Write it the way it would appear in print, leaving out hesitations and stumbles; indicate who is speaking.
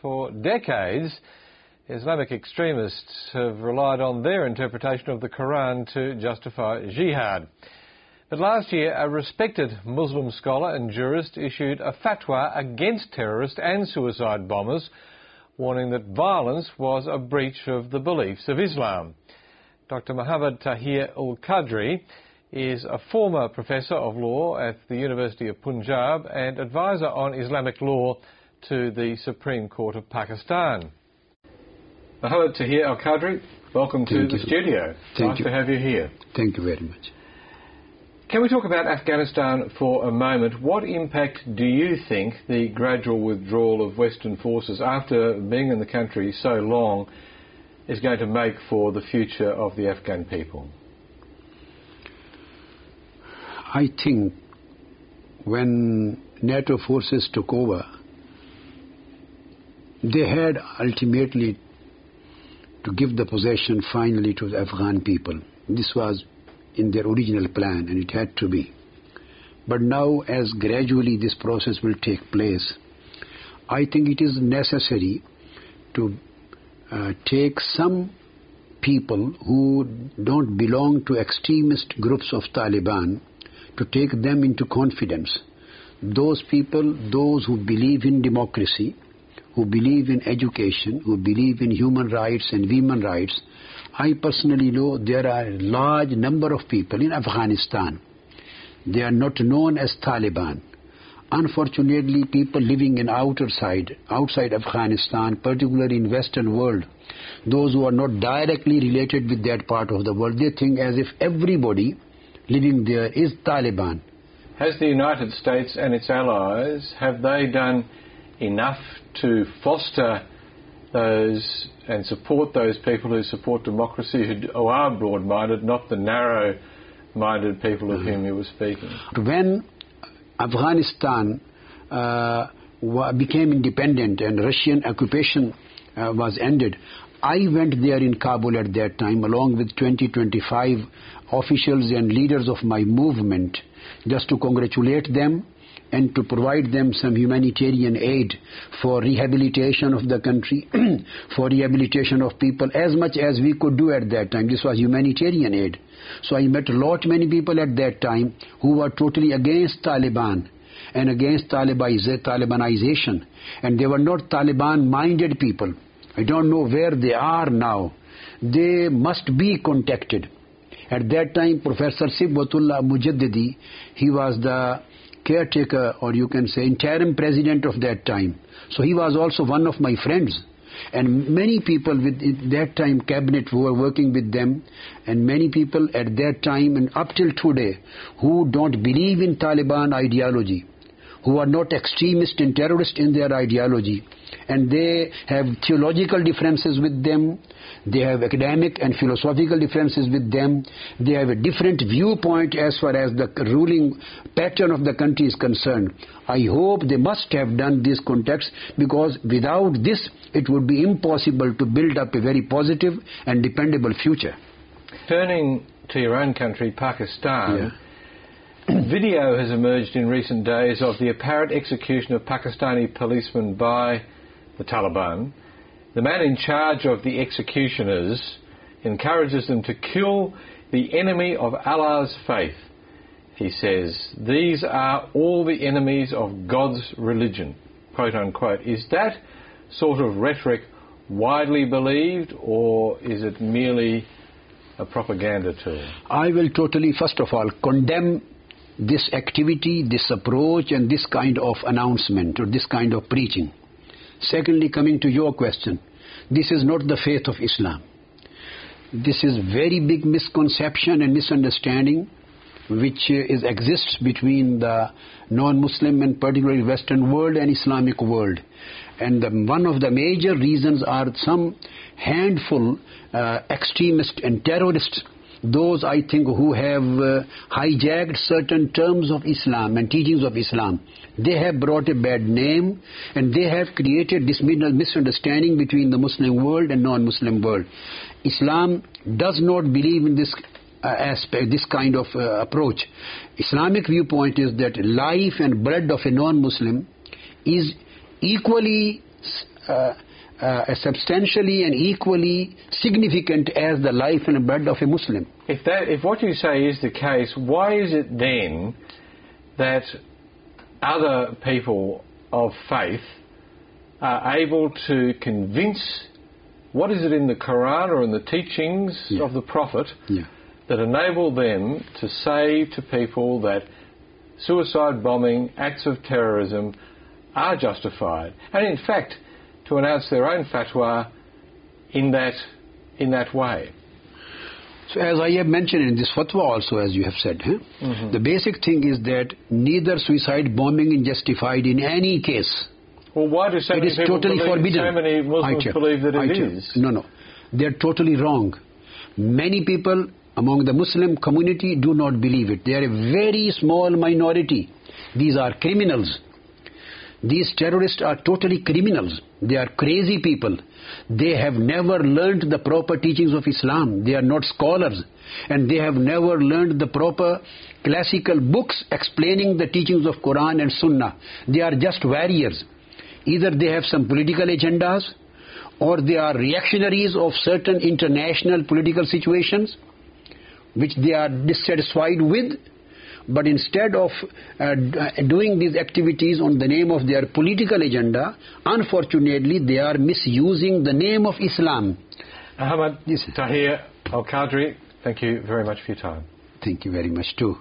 Speaker 1: For decades, Islamic extremists have relied on their interpretation of the Quran to justify jihad. But last year, a respected Muslim scholar and jurist issued a fatwa against terrorist and suicide bombers, warning that violence was a breach of the beliefs of Islam. Dr. Tahir-ul-Qadri is a former professor of law at the University of Punjab and advisor on Islamic law to the Supreme Court of Pakistan. Muhammad Tahir-ul-Qadri, welcome to the studio. Nice to have you here.
Speaker 2: Thank you very much.
Speaker 1: Can we talk about Afghanistan for a moment? What impact do you think the gradual withdrawal of Western forces after being in the country so long is going to make for the future of the Afghan people?
Speaker 2: I think when NATO forces took over, they had ultimately to give the possession finally to the Afghan people. This was in their original plan, and it had to be. But now, as gradually this process will take place, I think it is necessary to take some people who don't belong to extremist groups of Taliban, to take them into confidence. Those people, those who believe in democracy, who believe in education, who believe in human rights and women's rights. I personally know there are a large number of people in Afghanistan. They are not known as Taliban. Unfortunately, people living in outside Afghanistan, particularly in Western world, those who are not directly related with that part of the world, they think as if everybody living there is Taliban.
Speaker 1: Has the United States and its allies, have they done enough to foster those and support those people who support democracy, who are broad-minded, not the narrow-minded people of whom you were speaking?
Speaker 2: When Afghanistan became independent and Russian occupation was ended, I went there in Kabul at that time along with 25 officials and leaders of my movement just to congratulate them and to provide them some humanitarian aid for rehabilitation of the country, for rehabilitation of people, as much as we could do at that time. This was humanitarian aid. So I met many people at that time who were totally against Taliban and against Talibanization. And they were not Taliban-minded people. I don't know where they are now. They must be contacted. At that time, Professor Sibghatullah Mujaddidi, he was the caretaker, or you can say interim president of that time. So he was also one of my friends. And many people with that time cabinet who were working with them, and many people at that time and up till today who don't believe in Taliban ideology, who are not extremist and terrorist in their ideology, and they have theological differences with them, they have academic and philosophical differences with them, they have a different viewpoint as far as the ruling pattern of the country is concerned. I hope they must have done these contacts, because without this it would be impossible to build up a very positive and dependable future.
Speaker 1: Turning to your own country, Pakistan, video has emerged in recent days of the apparent execution of Pakistani policemen by the Taliban. The man in charge of the executioners encourages them to kill the enemy of Allah's faith. He says, these are all the enemies of God's religion, quote unquote. Is that sort of rhetoric widely believed, or is it merely a propaganda tool?
Speaker 2: I will totally, first of all, condemn this activity, this approach, and this kind of announcement or this kind of preaching. Secondly, coming to your question, this is not the faith of Islam. This is very big misconception and misunderstanding which exists between the non-Muslim and particularly Western world and Islamic world. And one of the major reasons are some handful extremists and terrorists, those I think who have hijacked certain terms of Islam and teachings of Islam. They have brought a bad name, and they have created this misunderstanding between the Muslim world and non-Muslim world. Islam does not believe in this aspect, this kind of approach. Islamic viewpoint is that life and blood of a non-Muslim is equally substantially and equally significant as the life and blood of a Muslim.
Speaker 1: If what you say is the case, why is it then that other people of faith are able to convince, what is it in the Quran or in the teachings of the Prophet that enable them to say to people that suicide bombing, acts of terrorism are justified, and in fact to announce their own fatwa in that way?
Speaker 2: So as I have mentioned in this fatwa also, as you have said, the basic thing is that neither suicide bombing is justified in any case.
Speaker 1: Well, why do so many people
Speaker 2: totally forbidden.
Speaker 1: So many Muslims believe that it is?
Speaker 2: No. They're totally wrong. Many people among the Muslim community do not believe it. They are a very small minority. These are criminals. These terrorists are totally criminals. They are crazy people. They have never learned the proper teachings of Islam. They are not scholars. And they have never learned the proper classical books explaining the teachings of Quran and Sunnah. They are just warriors. Either they have some political agendas, or they are reactionaries of certain international political situations which they are dissatisfied with. But instead of doing these activities on the name of their political agenda, unfortunately they are misusing the name of Islam.
Speaker 1: Ahmad Tahir-ul-Qadri, thank you very much for your time.
Speaker 2: Thank you very much too.